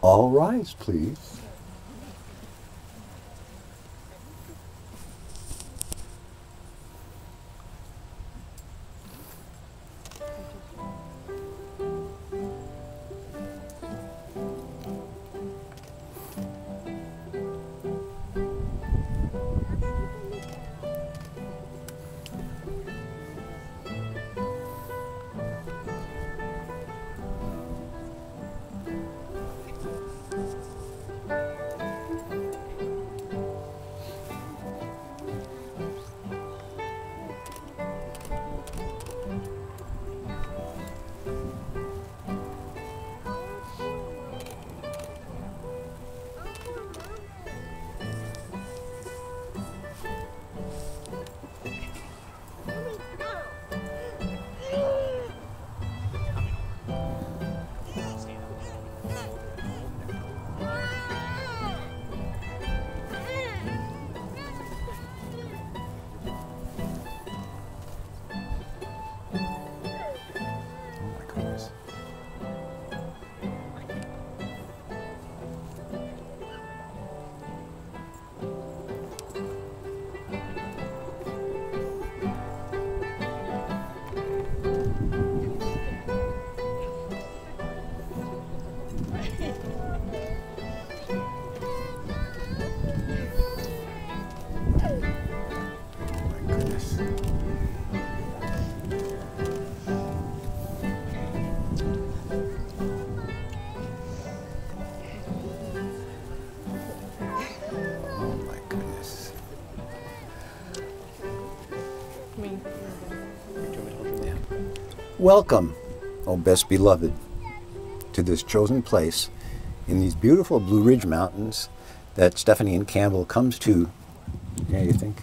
All rise, please. Welcome, oh best beloved, to this chosen place in these beautiful Blue Ridge Mountains that Stephanie and Campbell comes to. Yeah, you think?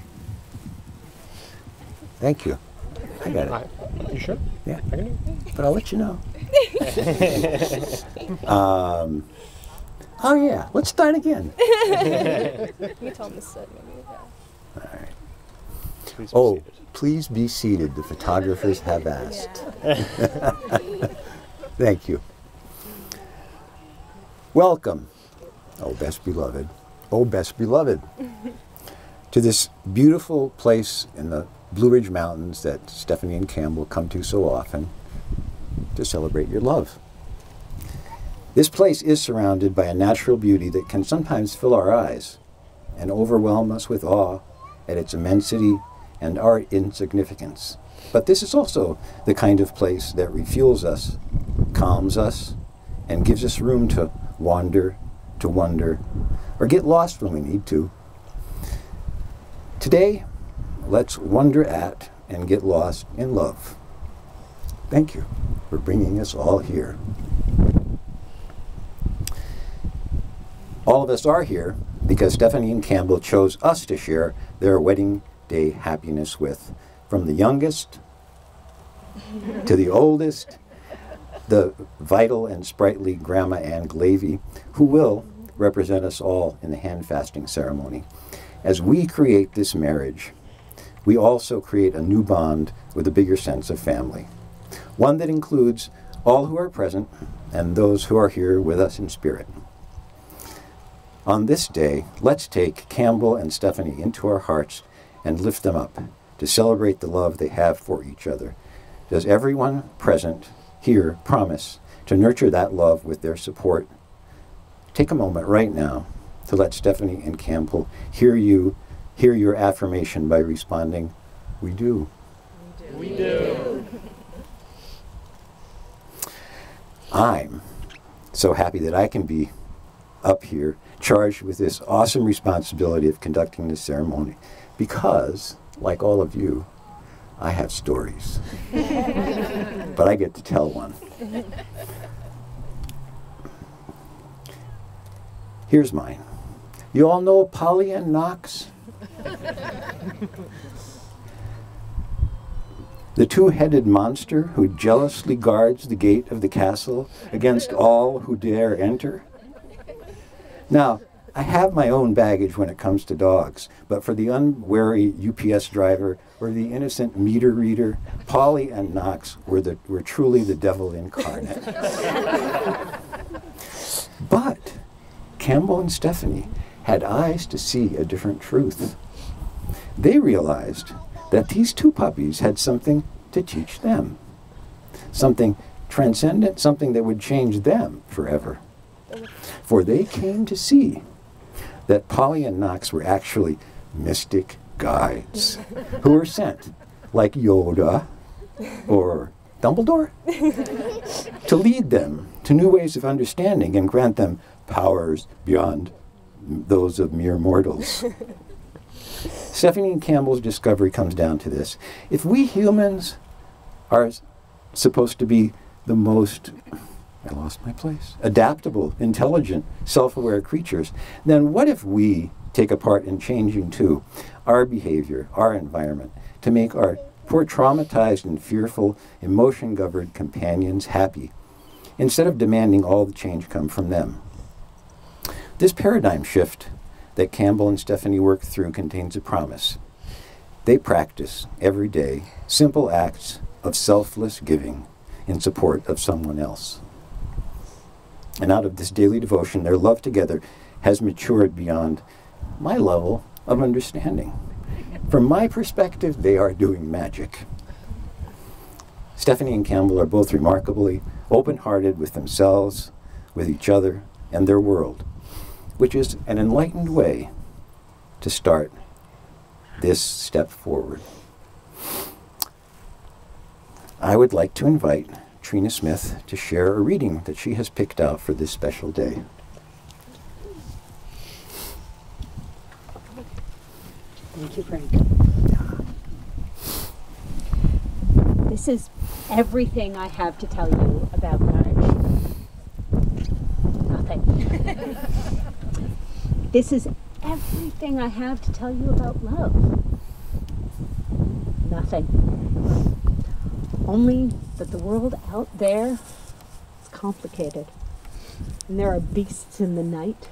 Thank you. I got it. You sure? Yeah. I can do it. But I'll let you know. Oh yeah, let's start again. You told him to sit, maybe. Yeah. All right. Please be Oh, seated. please be seated. The photographers have asked. Thank you. Welcome, oh best beloved, to this beautiful place in the Blue Ridge Mountains that Stephanie and Campbell come to so often to celebrate your love. This place is surrounded by a natural beauty that can sometimes fill our eyes and overwhelm us with awe at its immensity and our insignificance. But this is also the kind of place that refuels us, calms us, and gives us room to wander, to wonder, or get lost when we need to. Today, let's wonder at and get lost in love. Thank you for bringing us all here. All of us are here because Stephanie and Campbell chose us to share their wedding day happiness with, from the youngest to the oldest, the vital and sprightly Grandma Ann Glavy, who will represent us all in the hand-fasting ceremony. As we create this marriage, we also create a new bond with a bigger sense of family, one that includes all who are present and those who are here with us in spirit. On this day, let's take Campbell and Stephanie into our hearts and lift them up to celebrate the love they have for each other. Does everyone present here promise to nurture that love with their support? Take a moment right now to let Stephanie and Campbell hear your affirmation by responding, "We do." We do. I'm so happy that I can be up here charged with this awesome responsibility of conducting this ceremony because, like all of you, I have stories. But I get to tell one. Here's mine. You all know Polly and Knox? The two-headed monster who jealously guards the gate of the castle against all who dare enter? Now, I have my own baggage when it comes to dogs, but for the unwary UPS driver or the innocent meter reader, Polly and Knox were truly the devil incarnate. But Campbell and Stephanie had eyes to see a different truth. They realized that these two puppies had something to teach them, something transcendent, something that would change them forever. For they came to see that Polly and Knox were actually mystic guides who were sent, like Yoda or Dumbledore, to lead them to new ways of understanding and grant them powers beyond those of mere mortals. Stephanie and Campbell's discovery comes down to this. If we humans are supposed to be the most, I lost my place, adaptable, intelligent, self-aware creatures, then what if we take a part in changing, too, our behavior, our environment, to make our poor traumatized and fearful, emotion-governed companions happy, instead of demanding all the change come from them? This paradigm shift that Campbell and Stephanie work through contains a promise. They practice every day simple acts of selfless giving in support of someone else. And out of this daily devotion, their love together has matured beyond my level of understanding. From my perspective, they are doing magic. Stephanie and Campbell are both remarkably open-hearted with themselves, with each other, and their world, which is an enlightened way to start this step forward. I would like to invite Trina Smith to share a reading that she has picked out for this special day. Thank you, Frank. This is everything I have to tell you about marriage. Nothing. This is everything I have to tell you about love. Nothing. Only that the world out there is complicated. And there are beasts in the night,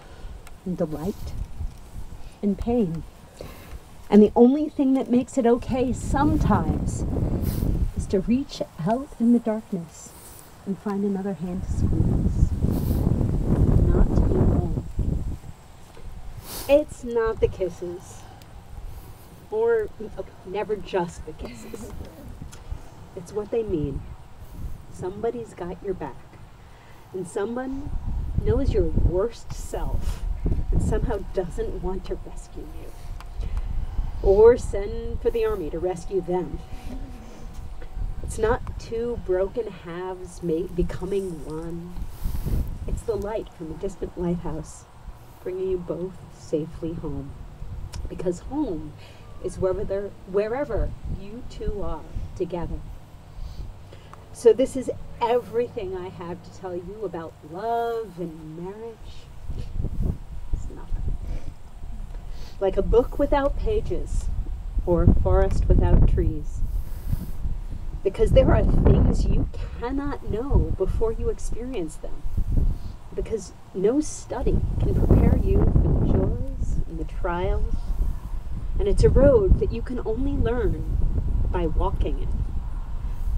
and delight, and pain. And the only thing that makes it okay sometimes is to reach out in the darkness and find another hand to squeeze. Not to be alone. It's not the kisses. Or never just the kisses. It's what they mean. Somebody's got your back. And someone knows your worst self and somehow doesn't want to rescue you. Or send for the army to rescue them. It's not two broken halves becoming one. It's the light from a distant lighthouse, bringing you both safely home. Because home is wherever you two are together. So this is everything I have to tell you about love and marriage. It's nothing. Like a book without pages, or a forest without trees. Because there are things you cannot know before you experience them. Because no study can prepare you for the joys and the trials. And it's a road that you can only learn by walking it.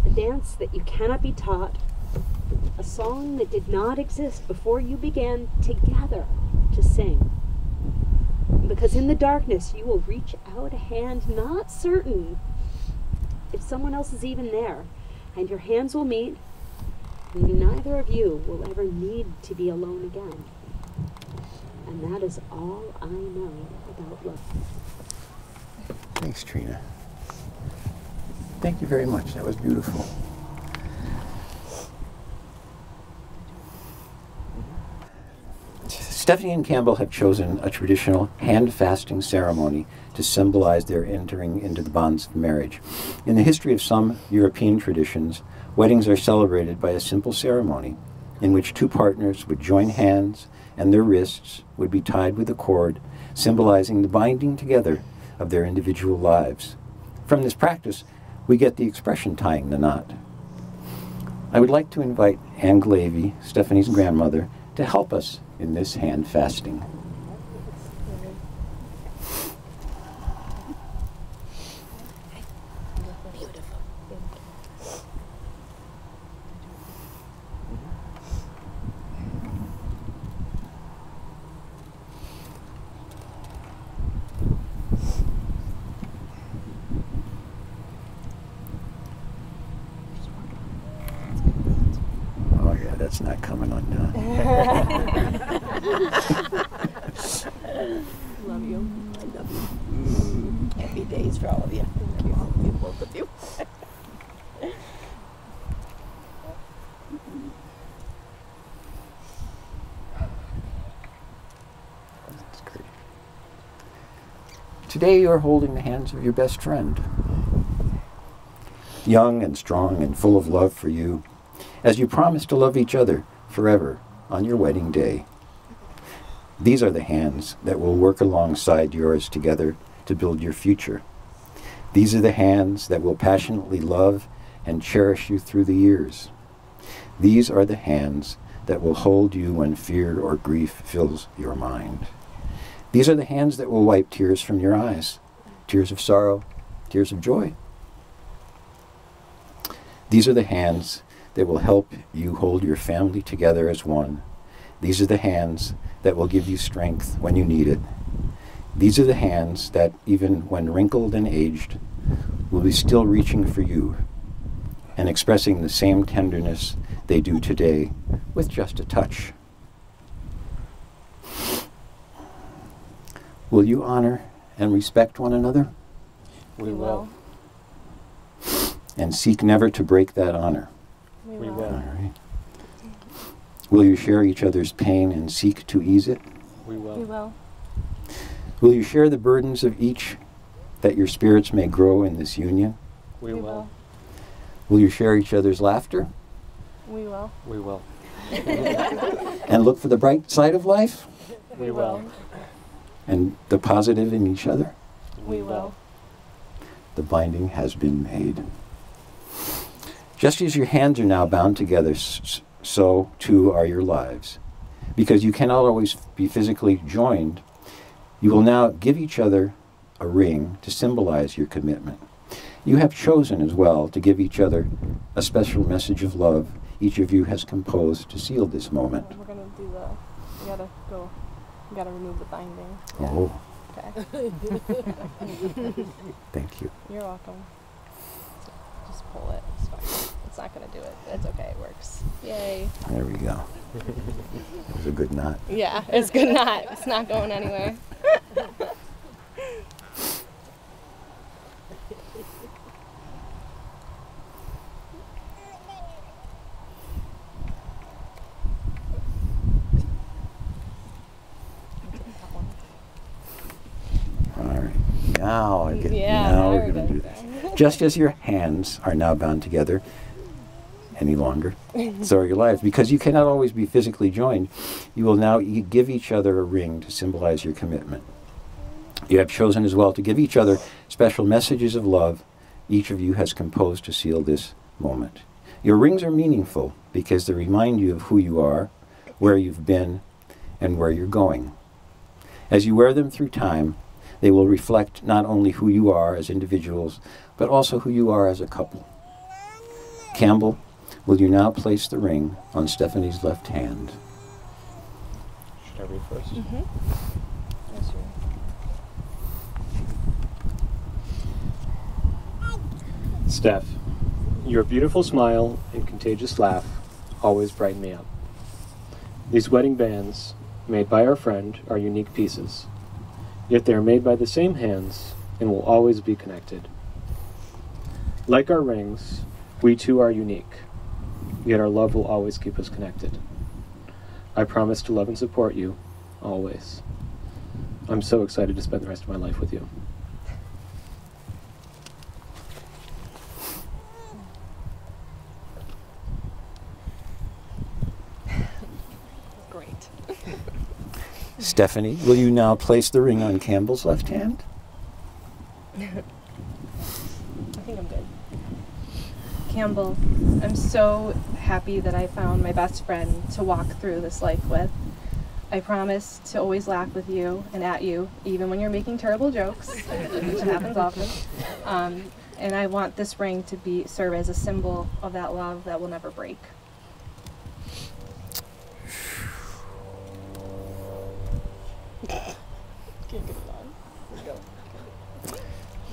A dance that you cannot be taught. A song that did not exist before you began together to sing. Because in the darkness you will reach out a hand, not certain if someone else is even there, and your hands will meet, and neither of you will ever need to be alone again. And that is all I know about love. Thanks, Trina. Thank you very much. That was beautiful. Stephanie and Campbell have chosen a traditional hand-fasting ceremony to symbolize their entering into the bonds of marriage. In the history of some European traditions, weddings are celebrated by a simple ceremony in which two partners would join hands and their wrists would be tied with a cord, symbolizing the binding together of their individual lives. From this practice, we get the expression tying the knot. I would like to invite Anne Glavy, Stephanie's grandmother, to help us in this hand fasting. that's not coming undone. Love you. I love you. Happy days for all of you. Thank you, both of you. That's great. Today you are holding the hands of your best friend, young and strong and full of love for you, as you promise to love each other forever on your wedding day. These are the hands that will work alongside yours together to build your future. These are the hands that will passionately love and cherish you through the years. These are the hands that will hold you when fear or grief fills your mind. These are the hands that will wipe tears from your eyes, tears of sorrow, tears of joy. These are the hands that will help you hold your family together as one. These are the hands that will give you strength when you need it. These are the hands that, even when wrinkled and aged, will be still reaching for you and expressing the same tenderness they do today with just a touch. Will you honor and respect one another? We will. And seek never to break that honor? We All will. right. Will you share each other's pain and seek to ease it? We will. We will. Will you share the burdens of each, that your spirits may grow in this union? We will. Will you share each other's laughter We will. We will. and look for the bright side of life We will. and the positive in each other? We will. The binding has been made. Just as your hands are now bound together, so too are your lives. Because you cannot always be physically joined, you will now give each other a ring to symbolize your commitment. You have chosen as well to give each other a special message of love each of you has composed to seal this moment. We're gonna do we gotta remove the binding. Oh, Okay. thank you. You're welcome. Just pull it. It's fine. It's not gonna do it. It's okay. It works. Yay. There we go. It was a good knot. Yeah, it's good not. It's not going anywhere. All right. Now we're there going to it do is. this. Just as your hands are now bound together any longer, so are your lives. Because you cannot always be physically joined, you will now give each other a ring to symbolize your commitment. You have chosen as well to give each other special messages of love each of you has composed to seal this moment. Your rings are meaningful because they remind you of who you are, where you've been, and where you're going. As you wear them through time, they will reflect not only who you are as individuals, but also who you are as a couple. Campbell, will you now place the ring on Stephanie's left hand? Should I read first? Yes, sir. Steph, your beautiful smile and contagious laugh always brighten me up. These wedding bands, made by our friend, are unique pieces. Yet they are made by the same hands and will always be connected. Like our rings, we too are unique, yet our love will always keep us connected. I promise to love and support you, always. I'm so excited to spend the rest of my life with you. Great. Stephanie, will you now place the ring on Campbell's left hand? I think I'm good. Campbell, I'm so happy that I found my best friend to walk through this life with. I promise to always laugh with you and at you, even when you're making terrible jokes, which happens often. And I want this ring to serve as a symbol of that love that will never break.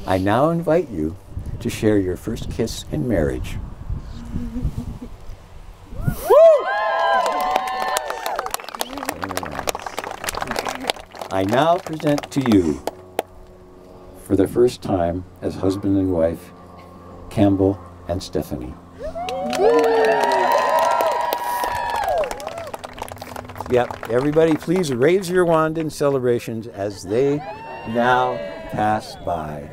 I now invite you to share your first kiss in marriage. Woo! I now present to you, for the first time as husband and wife, Campbell and Stephanie. Yep, everybody please raise your wand in celebrations as they now pass by.